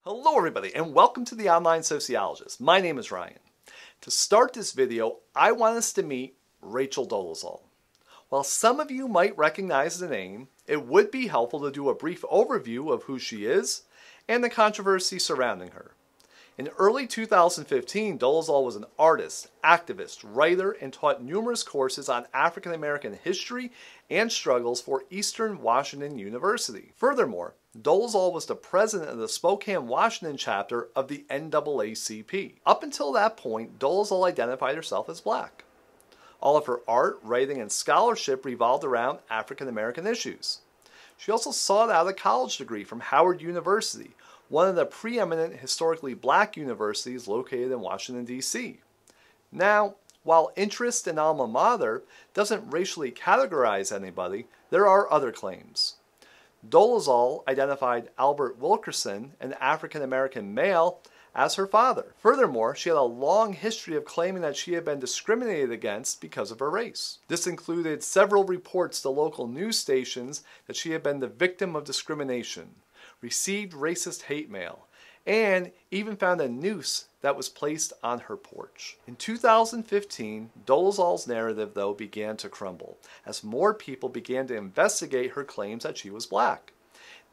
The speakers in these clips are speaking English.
Hello everybody and welcome to the Online Sociologist. My name is Ryan. To start this video, I want us to meet Rachel Dolezal. While some of you might recognize the name, it would be helpful to do a brief overview of who she is and the controversy surrounding her. In early 2015, Dolezal was an artist, activist, writer, and taught numerous courses on African American history and struggles for Eastern Washington University. Furthermore, Dolezal was the president of the Spokane, Washington chapter of the NAACP. Up until that point, Dolezal identified herself as black. All of her art, writing, and scholarship revolved around African American issues. She also sought out a college degree from Howard University, one of the preeminent historically black universities located in Washington, D.C. Now, while interest in alma mater doesn't racially categorize anybody, there are other claims. Dolezal identified Albert Wilkerson, an African-American male, as her father. Furthermore, she had a long history of claiming that she had been discriminated against because of her race. This included several reports to local news stations that she had been the victim of discrimination, received racist hate mail, and even found a noose that was placed on her porch. In 2015, Dolezal's narrative, though, began to crumble as more people began to investigate her claims that she was black.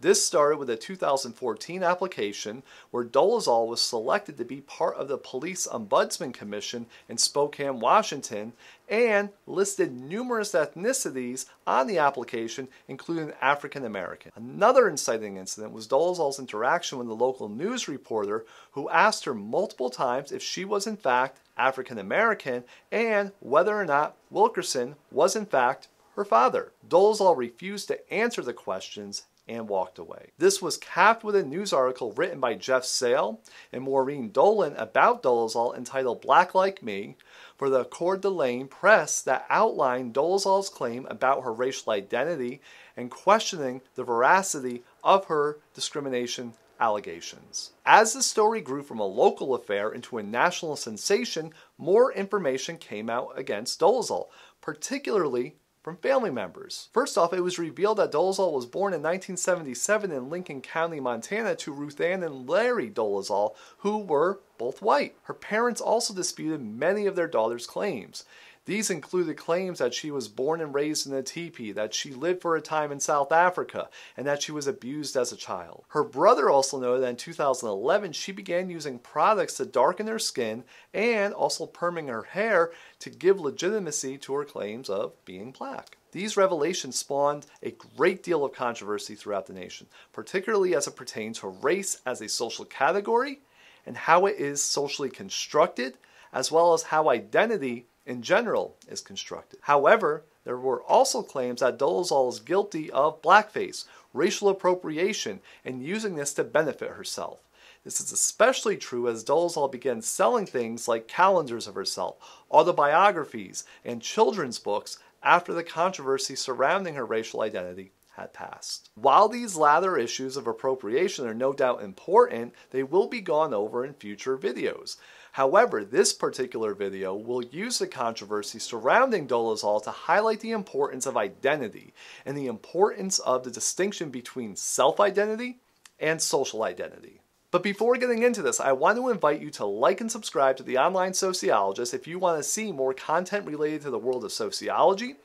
This started with a 2014 application where Dolezal was selected to be part of the Police Ombudsman Commission in Spokane, Washington, and listed numerous ethnicities on the application, including African American. Another inciting incident was Dolezal's interaction with the local news reporter who asked her multiple times if she was in fact African American and whether or not Wilkerson was in fact her father. Dolezal refused to answer the questions and walked away. This was capped with a news article written by Jeff Sale and Maureen Dolan about Dolezal entitled Black Like Me for the Coeur d'Alene Press that outlined Dolezal's claim about her racial identity and questioning the veracity of her discrimination allegations. As the story grew from a local affair into a national sensation, more information came out against Dolezal, particularly from family members. First off, it was revealed that Dolezal was born in 1977 in Lincoln County, Montana to Ruth Ann and Larry Dolezal, who were both white. Her parents also disputed many of their daughter's claims. These included claims that she was born and raised in a teepee, that she lived for a time in South Africa, and that she was abused as a child. Her brother also noted that in 2011 she began using products to darken her skin and also perming her hair to give legitimacy to her claims of being black. These revelations spawned a great deal of controversy throughout the nation, particularly as it pertains to race as a social category and how it is socially constructed, as well as how identity in general is constructed. However, there were also claims that Dolezal is guilty of blackface, racial appropriation, and using this to benefit herself. This is especially true as Dolezal began selling things like calendars of herself, autobiographies, and children's books after the controversy surrounding her racial identity had passed. While these latter issues of appropriation are no doubt important, they will be gone over in future videos. However, this particular video will use the controversy surrounding Dolezal to highlight the importance of identity and the importance of the distinction between self-identity and social identity. But before getting into this, I want to invite you to like and subscribe to the Online Sociologist if you want to see more content related to the world of sociology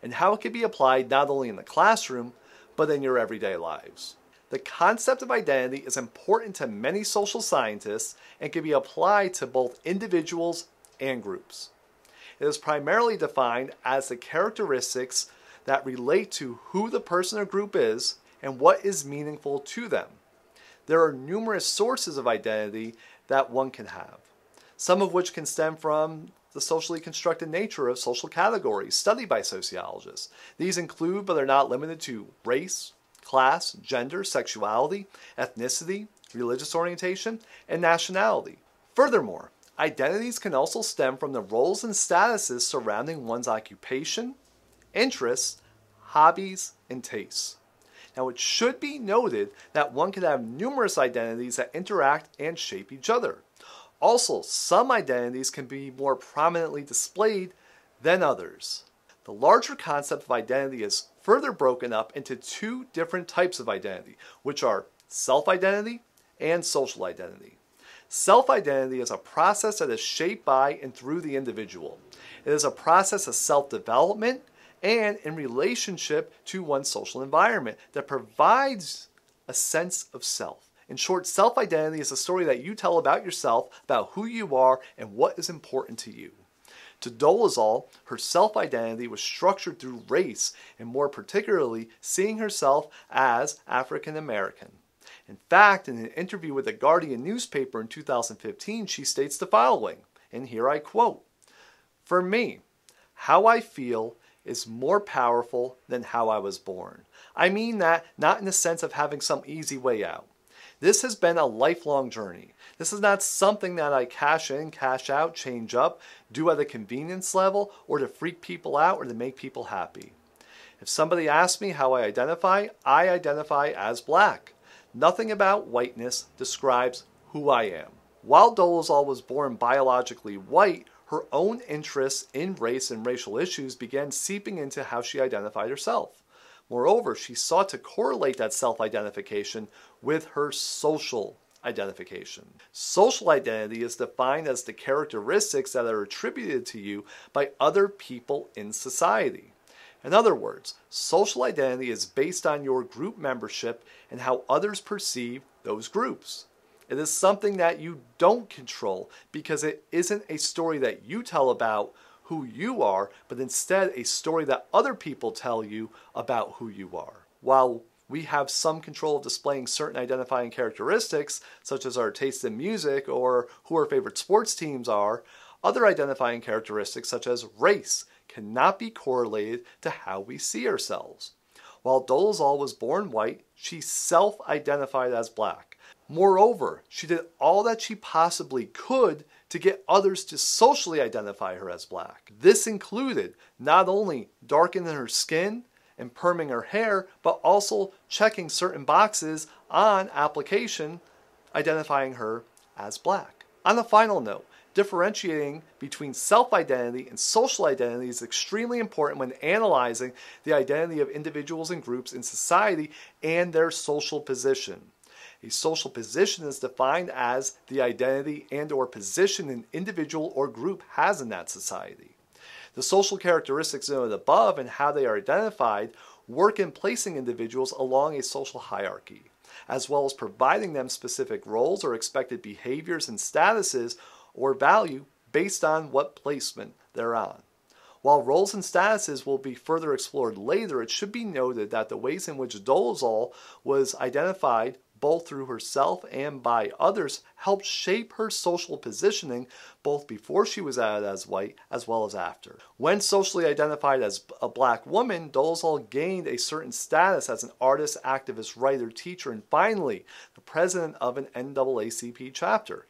and how it can be applied not only in the classroom, but in your everyday lives. The concept of identity is important to many social scientists and can be applied to both individuals and groups. It is primarily defined as the characteristics that relate to who the person or group is and what is meaningful to them. There are numerous sources of identity that one can have, some of which can stem from the socially constructed nature of social categories studied by sociologists. These include, but are not limited to, race, class, gender, sexuality, ethnicity, religious orientation, and nationality. Furthermore, identities can also stem from the roles and statuses surrounding one's occupation, interests, hobbies, and tastes. Now, it should be noted that one can have numerous identities that interact and shape each other. Also, some identities can be more prominently displayed than others. The larger concept of identity is further broken up into two different types of identity, which are self-identity and social identity. Self-identity is a process that is shaped by and through the individual. It is a process of self-development and in relationship to one's social environment that provides a sense of self. In short, self-identity is a story that you tell about yourself, about who you are, and what is important to you. To Dolezal, her self-identity was structured through race, and more particularly, seeing herself as African American. In fact, in an interview with the Guardian newspaper in 2015, she states the following, and here I quote, "For me, how I feel is more powerful than how I was born. I mean that not in the sense of having some easy way out. This has been a lifelong journey. This is not something that I cash in, cash out, change up, do at a convenience level, or to freak people out or to make people happy. If somebody asks me how I identify as black. Nothing about whiteness describes who I am." While Dolezal was born biologically white, her own interests in race and racial issues began seeping into how she identified herself. Moreover, she sought to correlate that self-identification with her social identification. Social identity is defined as the characteristics that are attributed to you by other people in society. In other words, social identity is based on your group membership and how others perceive those groups. It is something that you don't control because it isn't a story that you tell about who you are, but instead a story that other people tell you about who you are. While we have some control of displaying certain identifying characteristics, such as our taste in music or who our favorite sports teams are, other identifying characteristics, such as race, cannot be correlated to how we see ourselves. While Dolezal was born white, she self-identified as black. Moreover, she did all that she possibly could to get others to socially identify her as black. This included not only darkening her skin and perming her hair, but also checking certain boxes on application identifying her as black. On a final note, differentiating between self-identity and social identity is extremely important when analyzing the identity of individuals and groups in society and their social position. A social position is defined as the identity and/or position an individual or group has in that society. The social characteristics noted above and how they are identified work in placing individuals along a social hierarchy, as well as providing them specific roles or expected behaviors and statuses or value based on what placement they're on. While roles and statuses will be further explored later, it should be noted that the ways in which Dolezal was identified both through herself and by others helped shape her social positioning both before she was added as white as well as after. When socially identified as a black woman, Dolezal gained a certain status as an artist, activist, writer, teacher, and finally the president of an NAACP chapter.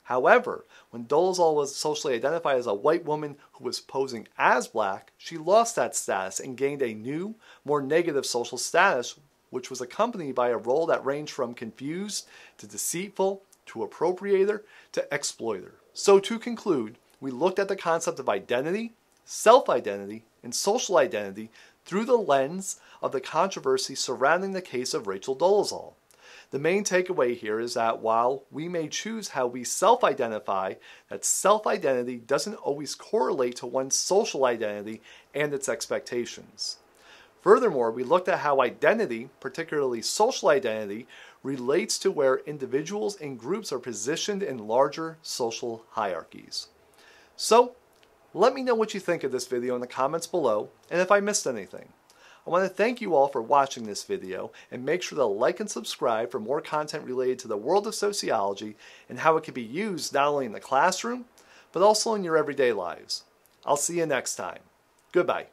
However, when Dolezal was socially identified as a white woman who was posing as black, she lost that status and gained a new, more negative social status, which was accompanied by a role that ranged from confused to deceitful to appropriator to exploiter. So to conclude, we looked at the concept of identity, self-identity, and social identity through the lens of the controversy surrounding the case of Rachel Dolezal. The main takeaway here is that while we may choose how we self-identify, that self-identity doesn't always correlate to one's social identity and its expectations. Furthermore, we looked at how identity, particularly social identity, relates to where individuals and groups are positioned in larger social hierarchies. So, let me know what you think of this video in the comments below, and if I missed anything. I want to thank you all for watching this video, and make sure to like and subscribe for more content related to the world of sociology and how it can be used not only in the classroom, but also in your everyday lives. I'll see you next time. Goodbye.